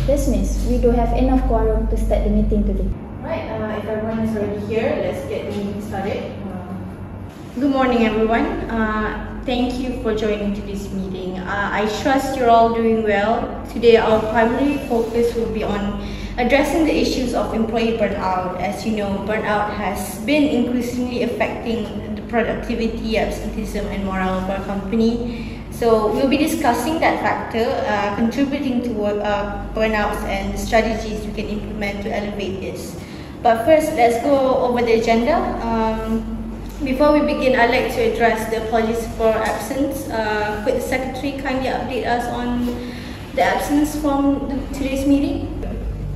Yes, Miss. We do have enough quorum to start the meeting today. Right, if everyone is already here, let's get the meeting started. Good morning, everyone. Thank you for joining today's meeting. I trust you're all doing well. Today, our primary focus will be on addressing the issues of employee burnout. As you know, burnout has been increasingly affecting the productivity, absenteeism, and morale of our company. So we'll be discussing that factor, contributing to burnouts and strategies we can implement to elevate this. But first, let's go over the agenda. Before we begin, I'd like to address the apologies for absence. Could the Secretary kindly update us on the absence from today's meeting?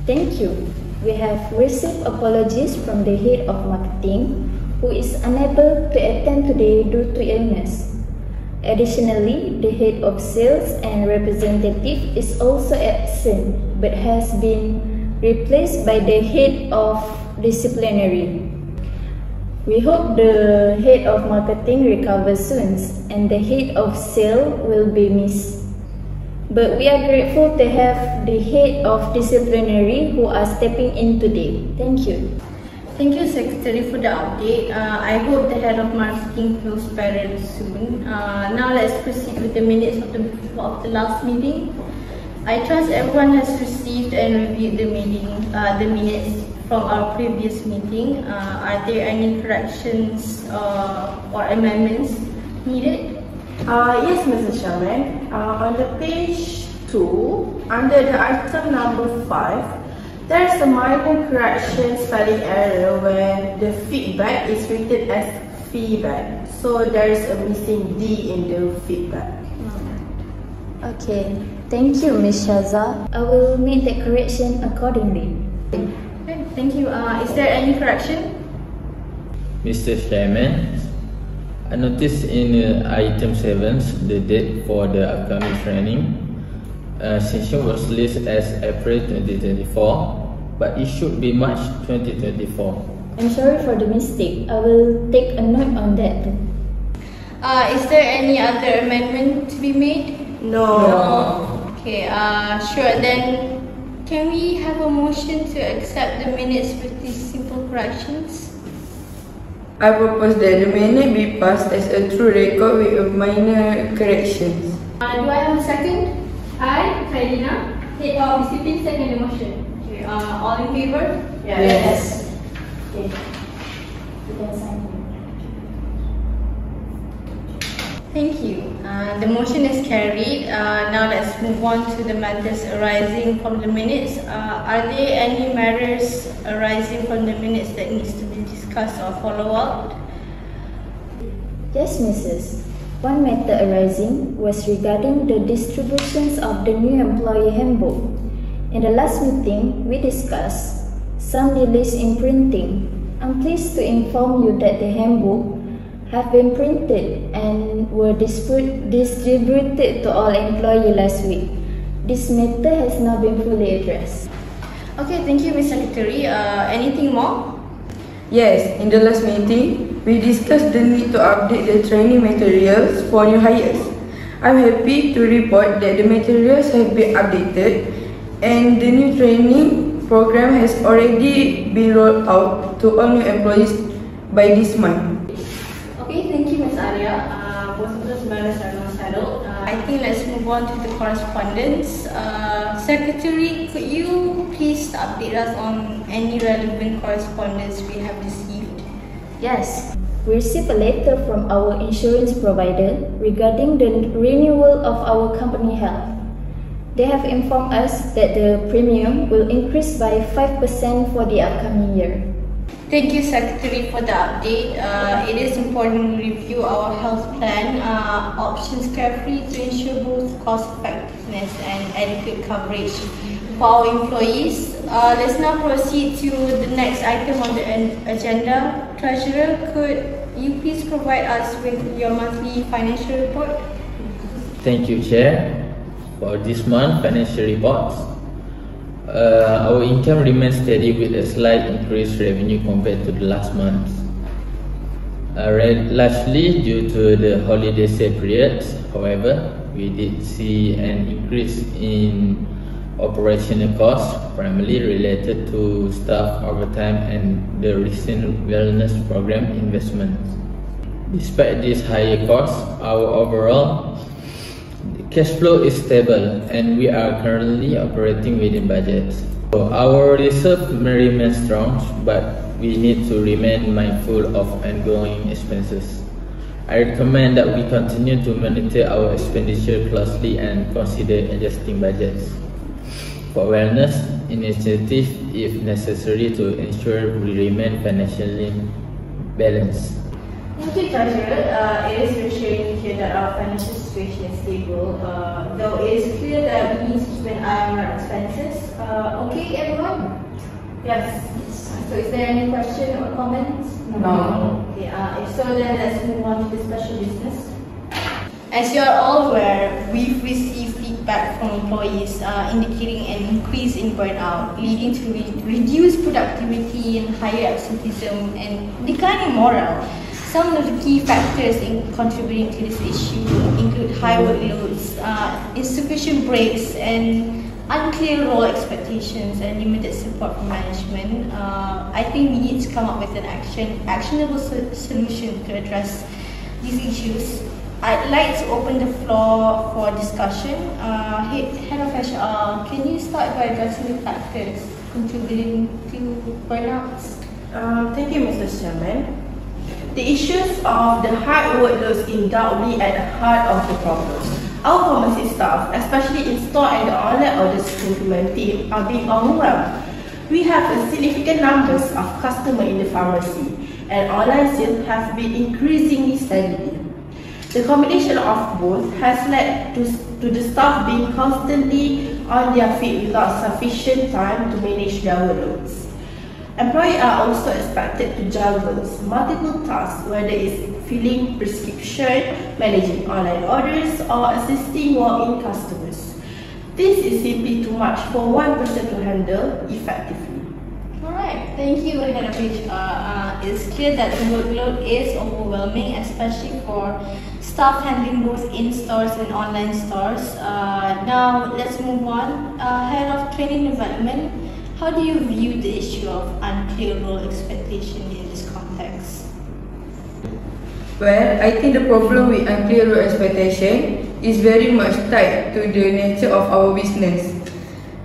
Thank you. We have received apologies from the head of marketing, who is unable to attend today due to illness. Additionally, the head of sales and representative is also absent but has been replaced by the head of disciplinary. We hope the head of marketing recovers soon and the head of sales will be missed. But we are grateful to have the head of disciplinary who are stepping in today. Thank you. Thank you, Secretary, for the update. I hope the head of marketing feels better soon. Now let's proceed with the minutes of the last meeting. I trust everyone has received and reviewed the minutes from our previous meeting. Are there any corrections or amendments needed? Yes, Mr. Chairman. On the page 2, under the item number 5, there's a minor correction spelling error when the feedback is written as feedback. So there's a missing D in the feedback. Okay, thank you, Ms. Syaza. I will make the correction accordingly. Okay, thank you. Is there any correction? Mr. Chairman, I noticed in item 7, the date for the upcoming training. Session was listed as April 2024, but it should be March 2024. I'm sorry for the mistake. I will take a note on that. Is there any other amendment to be made? No. Okay, sure. Then can we have a motion to accept the minutes with these simple corrections? I propose that the minute be passed as a true record with minor corrections. Do I have a second? I, KHAIRINA, head of discipline, second the motion. Okay, all in favor? Yes. Okay. You can sign it. Thank you. The motion is carried. Now let's move on to the matters arising from the minutes. Are there any matters arising from the minutes that needs to be discussed or follow up? Yes, Mrs. One matter arising was regarding the distributions of the new employee handbook. In the last meeting, we discussed some delays in printing. I'm pleased to inform you that the handbook have been printed and were distributed to all employees last week. This matter has now been fully addressed. Okay, thank you, Ms. Secretary. Anything more? Yes, in the last meeting, we discussed the need to update the training materials for new hires. I'm happy to report that the materials have been updated and the new training program has already been rolled out to all new employees by this month. Okay, thank you, Ms. both of those matters are now settled. I think let's move on to the correspondence. Secretary, could you please update us on any relevant correspondence we have received? Yes, we received a letter from our insurance provider regarding the renewal of our company health. They have informed us that the premium will increase by 5% for the upcoming year. Thank you, Secretary, for the update. It is important to review our health plan options carefully to ensure both cost effectiveness and adequate coverage for our employees. Let's now proceed to the next item on the agenda. Treasurer, could you please provide us with your monthly financial report? Thank you, Chair. For this month financial reports, our income remains steady with a slight increased revenue compared to the last month. Largely due to the holiday sale periods. However, we did see an increase in operational costs, primarily related to staff overtime and the recent wellness program investments. Despite these higher costs, our overall cash flow is stable and we are currently operating within budget. So our reserve may remain strong, but we need to remain mindful of ongoing expenses. I recommend that we continue to monitor our expenditure closely and consider adjusting budgets for wellness initiatives if necessary to ensure we remain financially balanced. Thank you, Treasurer. It is reassuring to hear that our financial situation is stable, though it is clear that we need to keep an eye on our expenses. Okay, everyone? Yes. So is there any question or comments? No. Okay, if so, then let's move on to the special business. As you are all aware, we've received feedback from employees indicating an increase in burnout, leading to reduced productivity and higher absenteeism and declining morale. Some of the key factors in contributing to this issue include high workloads, insufficient breaks, and unclear role expectations and limited support from management. I think we need to come up with an actionable solution to address these issues. I'd like to open the floor for discussion. Head of HR, can you start by addressing the factors contributing to burnouts? Thank you, Mr. Chairman. The issues of the high workloads is undoubtedly at the heart of the problem. Our pharmacy staff, especially in store and the online orders fulfillment team, are being overwhelmed. We have a significant numbers of customers in the pharmacy, and online sales have been increasingly steadily. The combination of both has led to the staff being constantly on their feet without sufficient time to manage their workloads. Employees are also expected to juggle multiple tasks, whether it's filling prescription, managing online orders, or assisting walk-in customers. This is simply too much for one person to handle effectively. Alright, thank you, Head of HR. It's clear that the workload is overwhelming, especially for staff handling both in-stores and online stores. Now, let's move on. Head of Training Development, how do you view the issue of unclear role expectation in this context? Well, I think the problem with unclear role expectation is very much tied to the nature of our business.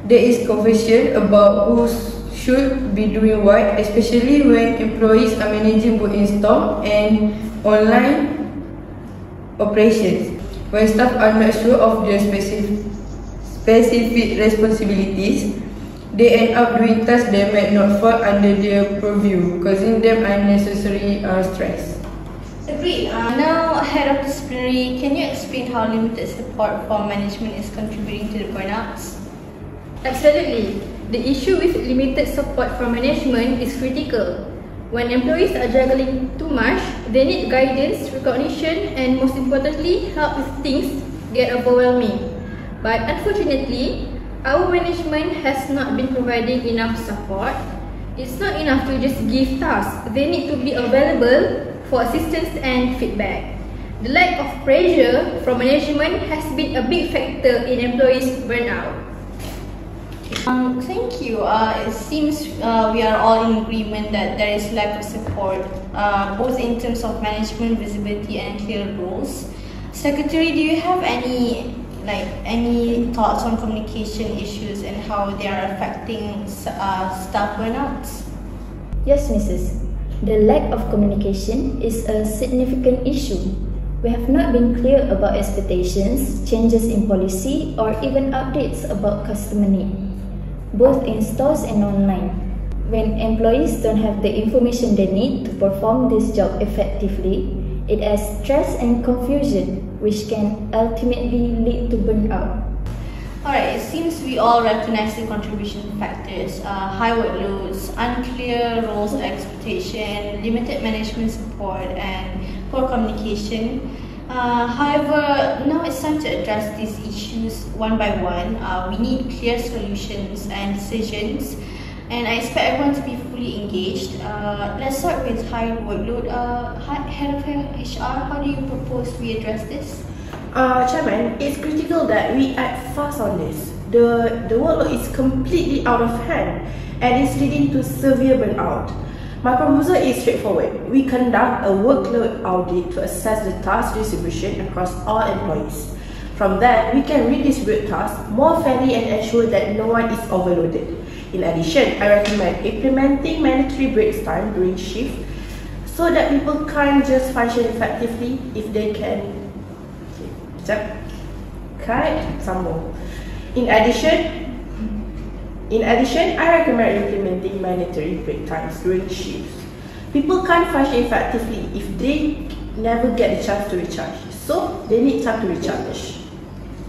There is confusion about who should be doing what, especially when employees are managing both in-store and online operations. When staff are not sure of their specific responsibilities, they end up doing tasks that might not fall under their purview, causing them unnecessary stress. Agreed. Now, Head of Disciplinary, can you explain how limited support for management is contributing to the burnouts? Absolutely. The issue with limited support from management is critical. When employees are juggling too much, they need guidance, recognition, and most importantly, help if things get overwhelming. But unfortunately, our management has not been providing enough support. It's not enough to just give tasks. They need to be available for assistance and feedback. The lack of pressure from management has been a big factor in employees' burnout. Thank you. It seems we are all in agreement that there is lack of support, both in terms of management, visibility, and clear roles. Secretary, do you have any thoughts on communication issues and how they are affecting staff burnouts? Yes, Mrs. The lack of communication is a significant issue. We have not been clear about expectations, changes in policy, or even updates about customer need, both in stores and online. When employees don't have the information they need to perform this job effectively, it adds stress and confusion, which can ultimately lead to burnout. Alright, it seems we all recognize the contribution factors, high workloads, unclear roles and expectation, limited management support, and poor communication. However, now it's time to address these issues one by one. We need clear solutions and decisions, and I expect everyone to be fully engaged. Let's start with high workload. Head of HR, how do you propose we address this? Chairman, it's critical that we act fast on this. The workload is completely out of hand and is leading to severe burnout. My proposal is straightforward. We conduct a workload audit to assess the task distribution across all employees. From that, we can redistribute tasks more fairly and ensure that no one is overloaded. In addition, I recommend implementing mandatory break time during shift so that people can't just function effectively if they can. Some more. In addition, I recommend implementing mandatory break times during shifts. People can't function effectively if they never get a chance to recharge, so they need time to recharge.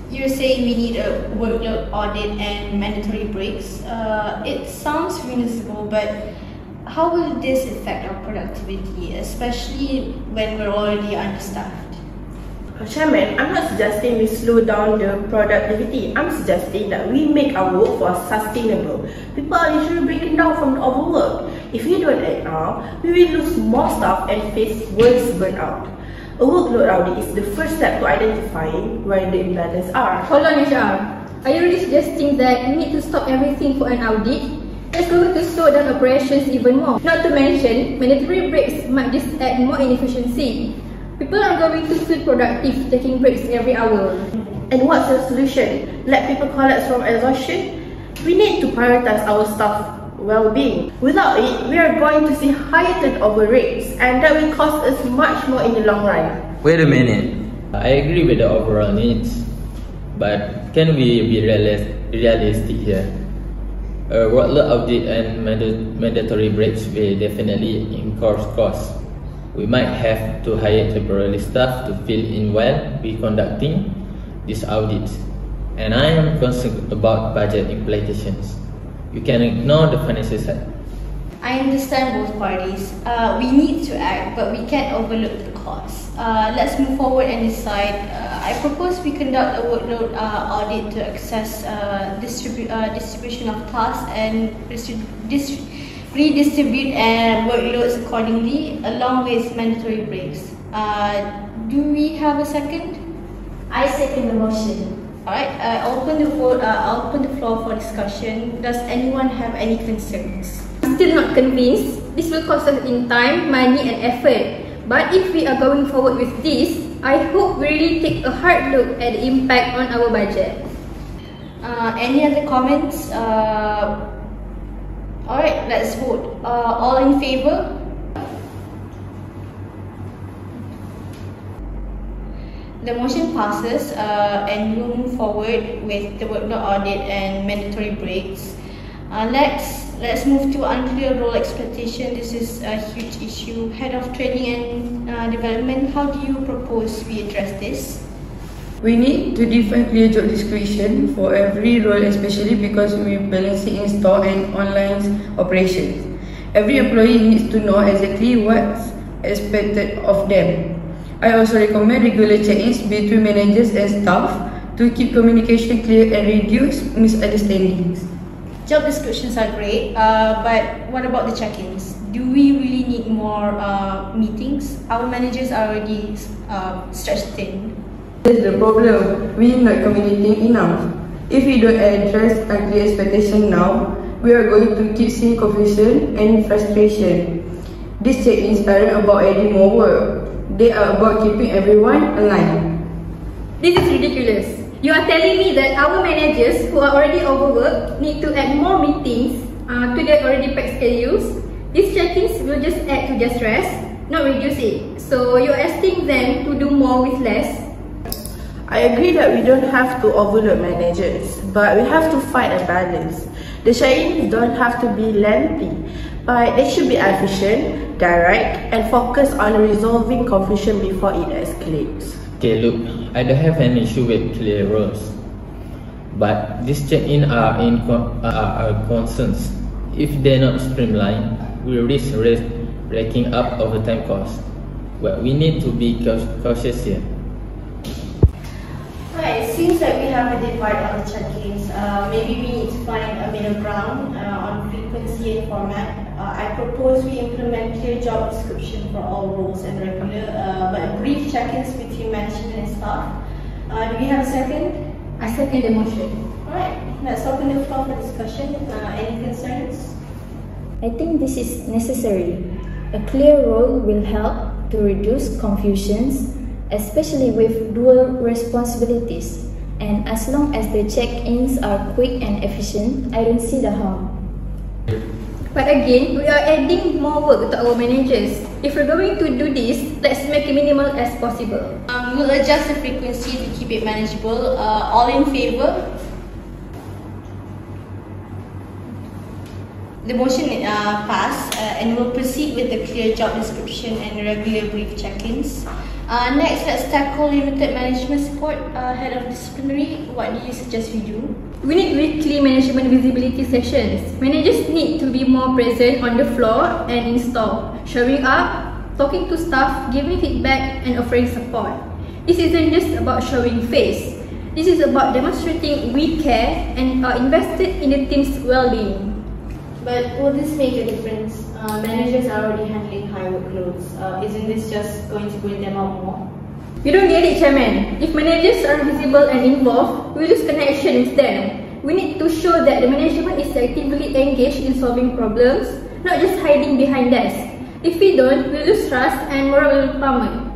You're saying we need a workload audit and mandatory breaks. It sounds reasonable, but how will this affect our productivity, especially when we're already understaffed? Chairman, I'm not suggesting we slow down the productivity. I'm suggesting that we make our workforce sustainable. People are usually breaking down from the overwork. If we don't act now, we will lose more staff and face worse burnout. A workload audit is the first step to identifying where the imbalances are. Hold on, HR. Are you really suggesting that we need to stop everything for an audit? That's going to slow down operations even more. Not to mention, mandatory breaks might just add more inefficiency. People are going to feel productive taking breaks every hour. And what's the solution? Let people collapse from exhaustion? We need to prioritize our staff well-being. Without it, we are going to see higher turnover rates, and that will cost us much more in the long run. Wait a minute. I agree with the overall needs, but can we be realistic here? A workload audit and mandatory breaks will definitely incur costs. We might have to hire temporary staff to fill in while we conducting these audits. And I am concerned about budget implications. You can ignore the financial side. I understand both parties. We need to act, but we can't overlook the costs. Let's move forward and decide. I propose we conduct a workload audit to assess distribution of tasks and redistribute workloads accordingly, along with mandatory breaks. Do we have a second? I second the motion. Alright, I'll open the floor for discussion. Does anyone have any concerns? I'm still not convinced. This will cost us in time, money, and effort. But if we are going forward with this, I hope we really take a hard look at the impact on our budget. Any other comments? Alright, let's vote. All in favor? The motion passes and we'll move forward with the workload audit and mandatory breaks. Let's move to unclear role expectation. This is a huge issue. Head of Training and Development, how do you propose we address this? We need to define clear job description for every role, especially because we're balancing in-store and online operations. Every employee needs to know exactly what's expected of them. I also recommend regular check-ins between managers and staff to keep communication clear and reduce misunderstandings. Job descriptions are great, but what about the check-ins? Do we really need more meetings? Our managers are already stretched thin. That's the problem. We're not communicating enough. If we don't address unclear expectation now, we are going to keep seeing confusion and frustration. These check-ins aren't about adding more work. They are about keeping everyone aligned. This is ridiculous. You are telling me that our managers who are already overworked need to add more meetings to their already packed schedules. These check-ins will just add to their stress, not reduce it. So you're asking them to do more with less? I agree that we don't have to overload managers, but we have to find a balance. The check-ins don't have to be lengthy, but they should be efficient, direct, and focus on resolving confusion before it escalates. Okay, look, I don't have an issue with clear roles, but these check-in are concerns. If they're not streamlined, we risk racking up overtime costs. Well, we need to be cautious here. Right, it seems like we have a divide on the check-ins. Maybe we need to find a middle ground on frequency and format. I propose we implement clear job description for all roles and regular, but brief check-ins between management and staff. Do we have a second? I second the motion. Alright, let's open the floor for discussion. Any concerns? I think this is necessary. A clear role will help to reduce confusions, especially with dual responsibilities. And as long as the check-ins are quick and efficient, I don't see the harm. But again, we are adding more work to our managers. If we're going to do this, let's make it minimal as possible. We'll adjust the frequency to keep it manageable. All in favor? The motion passed, and we'll proceed with the clear job description and regular brief check-ins. Next, let's tackle limited management support. Head of disciplinary, what do you suggest we do? We need weekly management visibility sessions. Managers need to be more present on the floor and in-store, showing up, talking to staff, giving feedback, and offering support. This isn't just about showing face. This is about demonstrating we care and are invested in the team's well-being. But will this make a difference? Managers are already handling high workloads. Isn't this just going to bring them out more? You don't get it, Chairman. If managers are visible and involved, we lose connection with them. We need to show that the management is actively engaged in solving problems, not just hiding behind desks. If we don't, we lose trust and morale will plummet.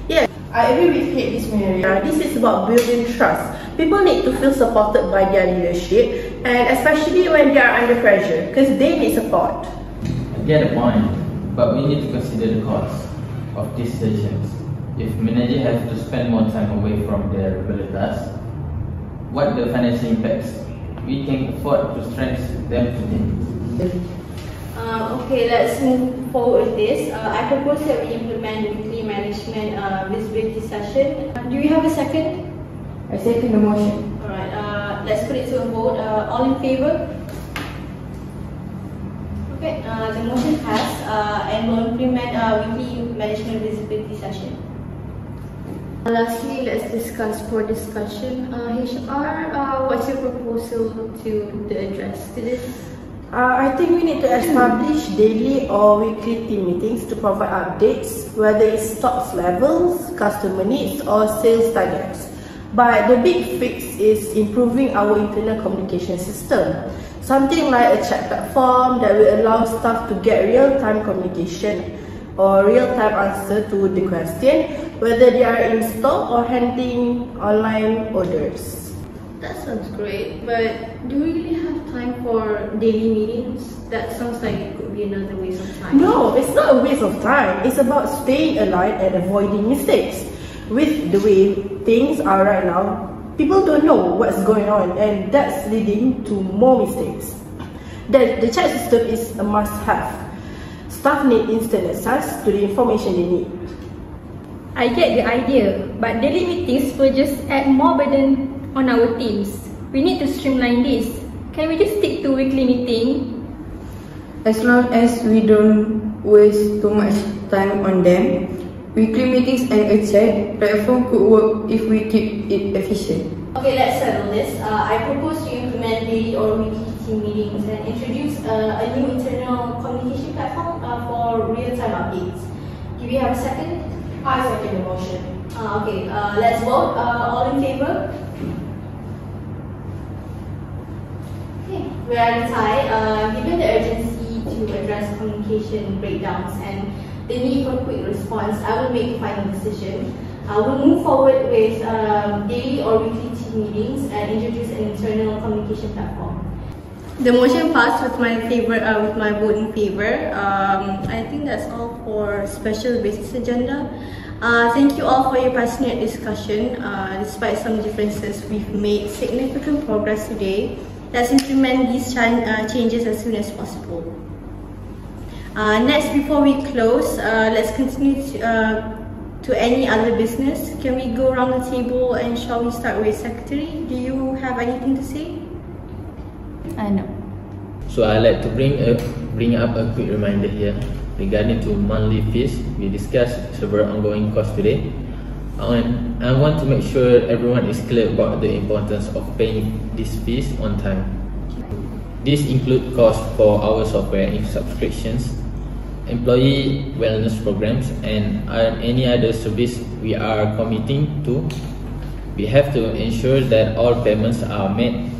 Yes, I agree with Miss Maria. This is about building trust. People need to feel supported by their leadership, and especially when they are under pressure, because they need support. I get the point, but we need to consider the cost of these sessions. If managers have to spend more time away from their regular tasks, what the financial impacts? We can afford to strengthen them today. Okay, let's move forward with this. I propose that we implement weekly management visibility session. Do we have a second? I second the motion. Alright, let's put it to a vote. All in favor? Okay, the motion passed, and we'll implement weekly management visibility session. Lastly, let's discuss for discussion. HR, what's your proposal to address to this? I think we need to establish daily or weekly team meetings to provide updates, whether it's stocks levels, customer needs, or sales targets. But the big fix is improving our internal communication system. Something like a chat platform that will allow staff to get real-time communication or real-time answer to the question, whether they are in store or handling online orders. That sounds great, but do we really have time for daily meetings? That sounds like it could be another waste of time. No, it's not a waste of time. It's about staying aligned and avoiding mistakes. With the way things are right now, people don't know what's going on, and that's leading to more mistakes. The chat system is a must-have. Staff need instant access to the information they need. I get the idea, but daily meetings will just add more burden on our teams. We need to streamline this. Can we just stick to weekly meeting? As long as we don't waste too much time on them, weekly meetings and a chat platform could work if we keep it efficient. Okay, let's settle this. I propose to implement daily or weekly team meetings and introduce a new internal communication platform for real-time updates. Do we have a second? I second the motion. Okay, let's vote. All in favor? Whereas given the urgency to address communication breakdowns and the need for quick response, I will make a final decision. I will move forward with daily or weekly team meetings and introduce an internal communication platform. The motion passed with my vote in favor. I think that's all for special business agenda. Thank you all for your passionate discussion. Despite some differences, we've made significant progress today. Let's implement these changes as soon as possible. Next, before we close, let's continue to any other business. Can we go around the table and shall we start with Secretary? Do you have anything to say? No. So I'd like to bring up a quick reminder here regarding to monthly fees. We discussed several ongoing costs today. And I want to make sure everyone is clear about the importance of paying these fees on time. These include costs for our software subscriptions, employee wellness programs, and any other service we are committing to. We have to ensure that all payments are made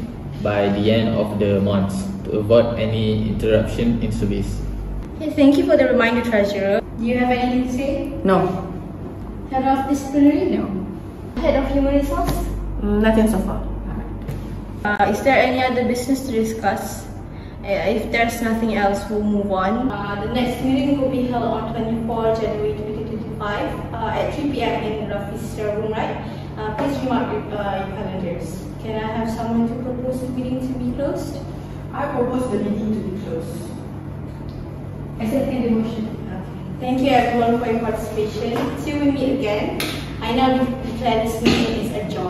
by the end of the month to avoid any interruption in service. Okay, thank you for the reminder, Treasurer. Do you have anything to say? No. Head of Disciplinary? No. Head of Human Resource? Nothing so far. Is there any other business to discuss? If there's nothing else, we'll move on. The next meeting will be held on 24 January 2025 at 3 p.m. in the NAFISAH room, right? Please remark your calendars. Can I have someone to propose the meeting to be closed? I propose the meeting to be closed. I second the motion. Thank you everyone for your participation. Till we meet again, I now declare this meeting is adjourned.